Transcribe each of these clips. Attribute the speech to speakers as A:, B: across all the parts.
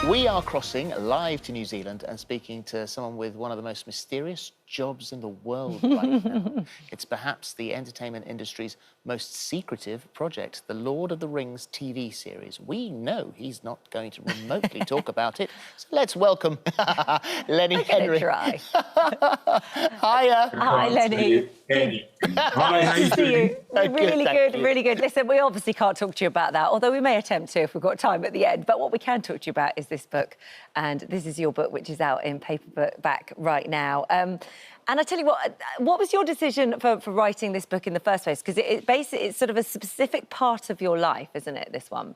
A: We are crossing live to New Zealand and speaking to someone with one of the most mysterious jobs in the world right now. It's perhaps the entertainment industry's most secretive project, the Lord of the Rings TV series. We know he's not going to remotely talk about it, so let's welcome Lenny Henry.
B: Try.
A: Hiya.
B: Hi, Lenny.
C: Hi, how you doing?
B: Really
A: thank
B: good,
A: you.
B: really good. Listen, we obviously can't talk to you about that, although we may attempt to if we've got time at the end. But what we can talk to you about is this book, and this is your book, which is out in paperback right now. And I tell you what was your decision for writing this book in the first place? Because it's sort of a specific part of your life, isn't it, this one?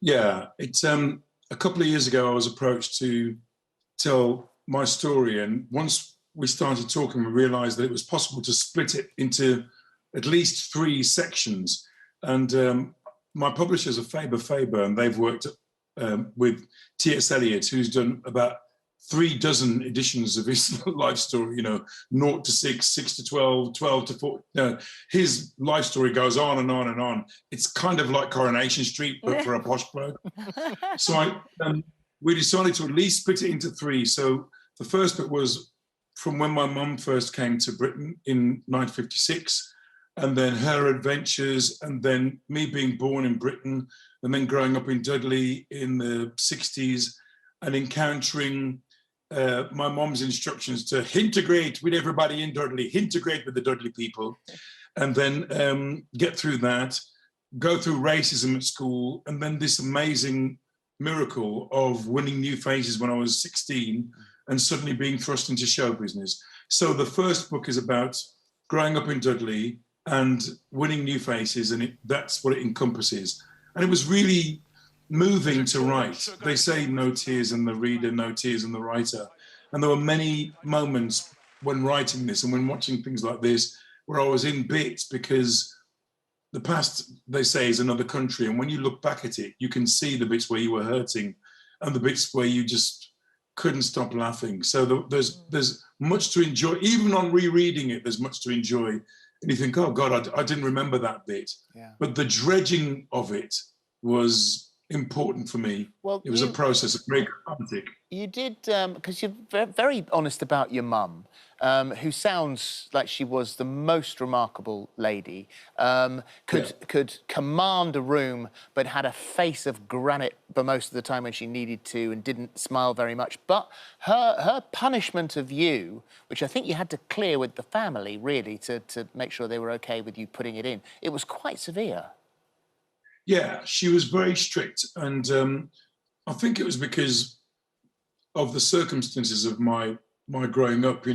C: Yeah, it's a couple of years ago I was approached to tell my story, and once we started talking, we realised that it was possible to split it into at least 3 sections. And my publishers are Faber, and they've worked with T.S. Eliot, who's done about 3 dozen editions of his life story, 0 to 6, 6 to 12, 12 to 4. His life story goes on and on and on. It's kind of like Coronation Street, but for a posh bloke. So we decided to at least split it into 3. So the first bit was from when my mum first came to Britain in 1956, and then her adventures, and then me being born in Britain, and then growing up in Dudley in the 60s, and encountering my mum's instructions to integrate with everybody in Dudley, integrate with the Dudley people, and then get through that, go through racism at school, and then this amazing miracle of winning New Faces when I was 16 and suddenly being thrust into show business. So the first book is about growing up in Dudley and winning New Faces, and that's what it encompasses. And it was really moving to write. They say no tears in the reader, no tears in the writer. And there were many moments when writing this and when watching things like this where I was in bits, because the past, they say, is another country. And when you look back at it, you can see the bits where you were hurting and the bits where you just couldn't stop laughing. So there's much to enjoy. Even on rereading it, there's much to enjoy. And you think, oh, God, I didn't remember that bit. Yeah. But the dredging of it was important for me. Well, it was a process, very cathartic.
A: You did, because you're very honest about your mum, who sounds like she was the most remarkable lady, could command a room, but had a face of granite for most of the time when she needed to, and didn't smile very much. But her punishment of you, which I think you had to clear with the family, really, to make sure they were okay with you putting it in, it was quite severe.
C: Yeah, she was very strict, and I think it was because of the circumstances of my growing up.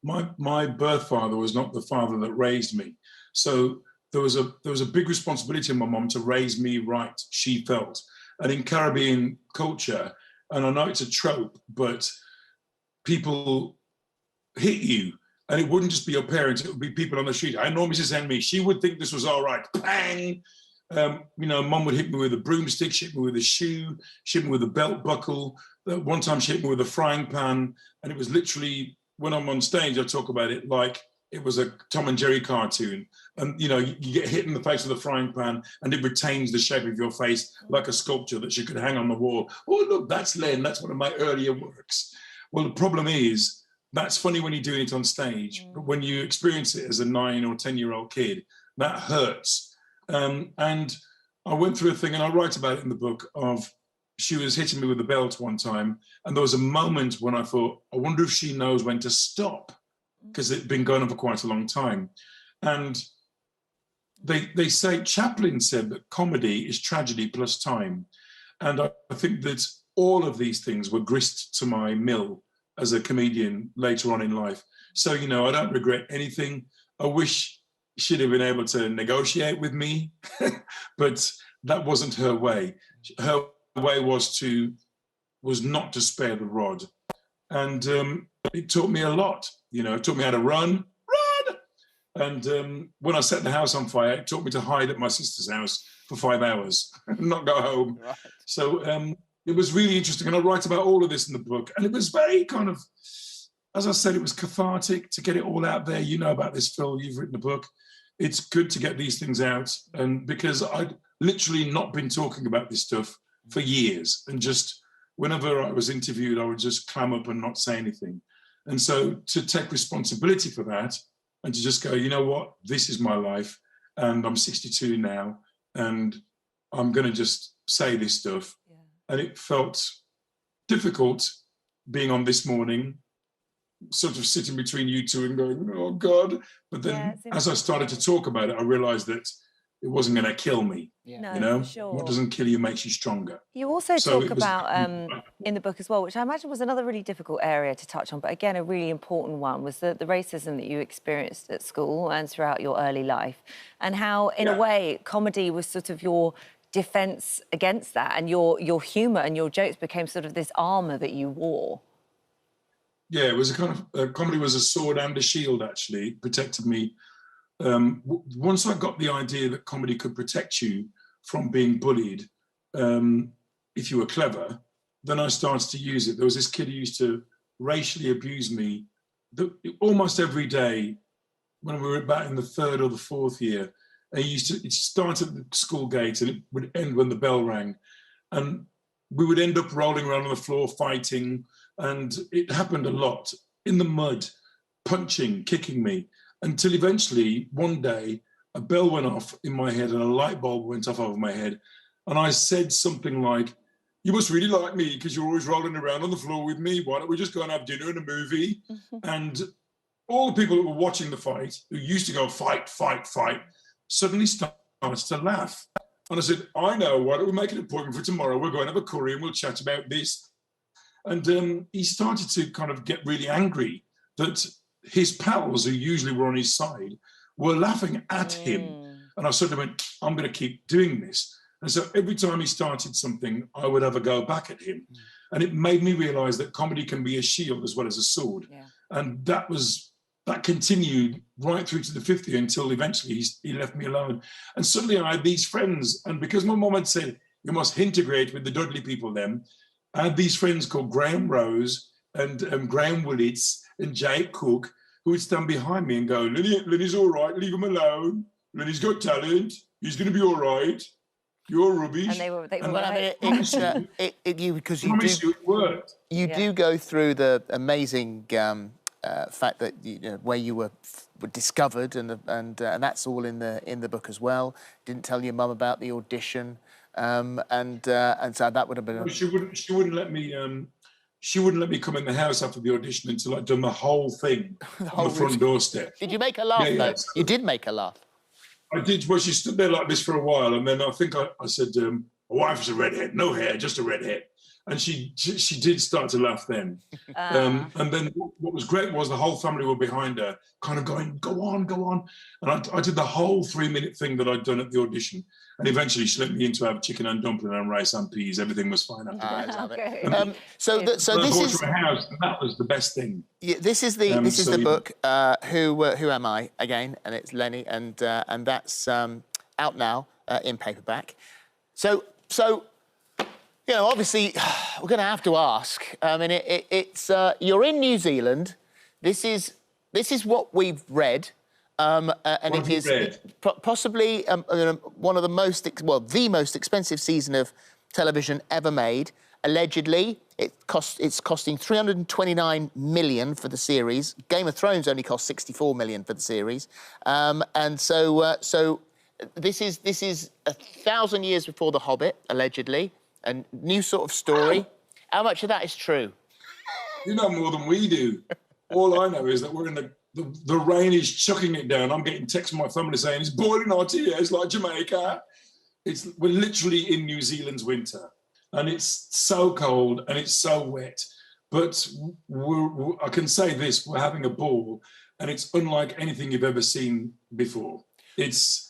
C: My birth father was not the father that raised me, so there was a big responsibility on my mum to raise me right, she felt. And in Caribbean culture, and I know it's a trope, but people hit you, and it wouldn't just be your parents; it would be people on the street. I know Mrs. Henry; she would think this was all right. Bang. Mum would hit me with a broomstick, she hit me with a shoe, she hit me with a belt buckle. One time she hit me with a frying pan, and it was literally, when I'm on stage, I talk about it like it was a Tom and Jerry cartoon. And, you get hit in the face with a frying pan and it retains the shape of your face like a sculpture that you could hang on the wall. Oh, look, that's Len, that's one of my earlier works. Well, the problem is, that's funny when you're doing it on stage, but when you experience it as a 9 or 10-year-old kid, that hurts. And I went through a thing, and I write about it in the book, of she was hitting me with a belt one time, and there was a moment when I thought, I wonder if she knows when to stop, because it'd been going on for quite a long time. And they say, Chaplin said that comedy is tragedy plus time. And I think that all of these things were grist to my mill as a comedian later on in life. So, I don't regret anything. I wish she'd have been able to negotiate with me, but that wasn't her way. Her way was not to spare the rod. And it taught me a lot. It taught me how to run. And when I set the house on fire, it taught me to hide at my sister's house for 5 hours and not go home. Right. So it was really interesting. And I write about all of this in the book. And it was very kind of, as I said, it was cathartic to get it all out there. You know about this, Phil, you've written a book. It's good to get these things out. And because I'd literally not been talking about this stuff for years. And just whenever I was interviewed, I would just clam up and not say anything. And so to take responsibility for that and to just go, you know what, this is my life, and I'm 62 now, and I'm going to just say this stuff. Yeah. And it felt difficult being on This Morning, sort of sitting between you two and going, oh God. But then as I started to talk about it, I realized that it wasn't going to kill me.
B: Yeah. No,
C: you know,
B: for sure.
C: What doesn't kill you makes you stronger.
B: You also talk about in the book as well, which I imagine was another really difficult area to touch on, but again, a really important one, was the racism that you experienced at school and throughout your early life, and how, in a way, comedy was sort of your defence against that, and your humour and your jokes became sort of this armour that you wore.
C: Yeah, it was a kind of comedy was a sword and a shield. Actually, it protected me. Once I got the idea that comedy could protect you from being bullied if you were clever, then I started to use it. There was this kid who used to racially abuse me almost every day when we were about in the 3rd or the 4th year. And it started at the school gate and it would end when the bell rang. And we would end up rolling around on the floor fighting. And it happened a lot, in the mud, punching, kicking me, until eventually one day a bell went off in my head and a light bulb went off over my head. And I said something like, you must really like me because you're always rolling around on the floor with me. Why don't we just go and have dinner and a movie? And all the people that were watching the fight, who used to go fight, fight, fight, suddenly started to laugh. And I said, I know, why don't we make an appointment for tomorrow? We'll go and have a curry and we'll chat about this. And he started to kind of get really angry that his pals, who usually were on his side, were laughing at him. And I sort of went, I'm going to keep doing this. And so every time he started something, I would have a go back at him. And it made me realise that comedy can be a shield as well as a sword. Yeah. And that continued right through to the 5th year until eventually he left me alone. And suddenly I had these friends. And because my mum had said, you must integrate with the Dudley people then, I had these friends called Graham Rose and Graham Willits and Jake Cook, who would stand behind me and go, Lenny's all right, leave him alone. Lenny's got talent. He's going to be all right. You're rubbish.
B: And they were
A: right. Because you do go through the amazing fact that where you were discovered, and that's all in the book as well. Didn't tell your mum about the audition. And so that would have been. She wouldn't let me. She wouldn't let me come in the house after the audition until I'd done the whole thing on the front doorstep. Did you make her laugh? Yeah. You did make her laugh.
C: I did. Well, she stood there like this for a while, and then I think I said, "My wife's a redhead, no hair, just a redhead." And she did start to laugh then. And then what was great was the whole family were behind her, kind of going, go on, go on. And I did the whole 3-minute thing that I'd done at the audition. And eventually she let me in to have chicken and dumpling and rice and peas. Everything was fine after that.
B: Okay.
A: So this is...
C: to a house, and that was the best thing.
A: Yeah, this is the book, Who Am I, again, and it's Lenny, and that's out now in paperback. So obviously, we're going to have to ask. I mean, it's you're in New Zealand. This is what we've read, and it is possibly one of the most expensive season of television ever made. Allegedly, it's costing 329 million for the series. Game of Thrones only cost 64 million for the series, and so this is 1,000 years before The Hobbit, allegedly. A new sort of story. How much of that is true?
C: You know more than we do. All I know is that we're in the rain is chucking it down. I'm getting texts from my family saying it's boiling hot here. It's like Jamaica. We're literally in New Zealand's winter, and it's so cold and it's so wet. But I can say this: we're having a ball, and it's unlike anything you've ever seen before. It's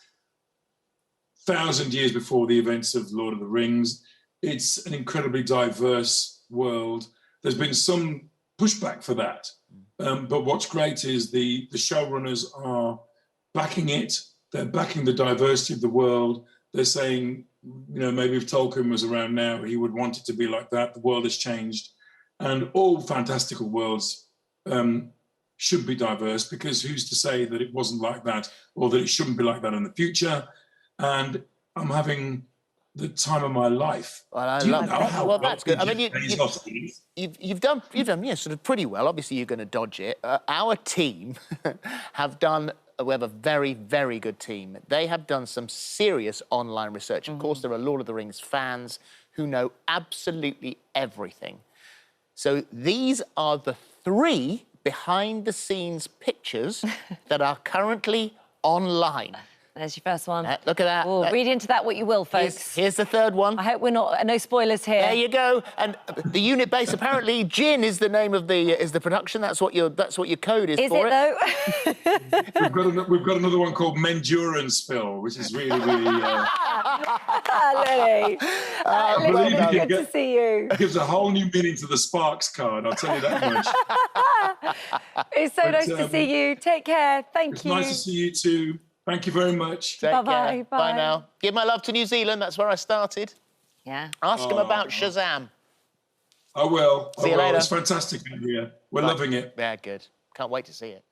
C: 1,000 years before the events of Lord of the Rings. It's an incredibly diverse world. There's been some pushback for that. But what's great is the showrunners are backing it. They're backing the diversity of the world. They're saying, maybe if Tolkien was around now, he would want it to be like that. The world has changed. And all fantastical worlds should be diverse, because who's to say that it wasn't like that or that it shouldn't be like that in the future? And I'm having the time of my life.
A: Well, I
C: Do you
A: love
C: know
A: that.
C: how
A: Well, that's good. I mean,
C: Bezos is?
A: you've done yeah, sort of pretty well. Obviously, you're going to dodge it. Our team have done. We have a very, very good team. They have done some serious online research. Of course, there are Lord of the Rings fans who know absolutely everything. So these are the 3 behind-the-scenes pictures that are currently online.
B: There's your first one.
A: Look at that.
B: Oh, read into that what you will, folks.
A: Here's the 3rd one.
B: I hope we're not... No spoilers here.
A: There you go. And the unit base, apparently, gin is the name of the production. That's what your code is for it.
B: Is it, though?
C: We've got another one called Mendurance, Phil, which is really, really...
B: Lenny.
C: believe
B: Lenny,
C: you
B: good to see you.
C: It gives a whole new meaning to the Sparks card, I'll tell you that much.
B: It's so nice to see you. Take care. Thank
C: It's
B: you.
C: nice to see you too. Thank you very much.
A: Take
B: Bye-bye,
A: care.
B: bye.
A: Bye now. Give my love to New Zealand. That's where I started.
B: Yeah.
A: Ask him about Shazam.
C: I will.
A: See you later.
C: It's fantastic, Andrea. We're loving it.
A: Yeah, good. Can't wait to see it.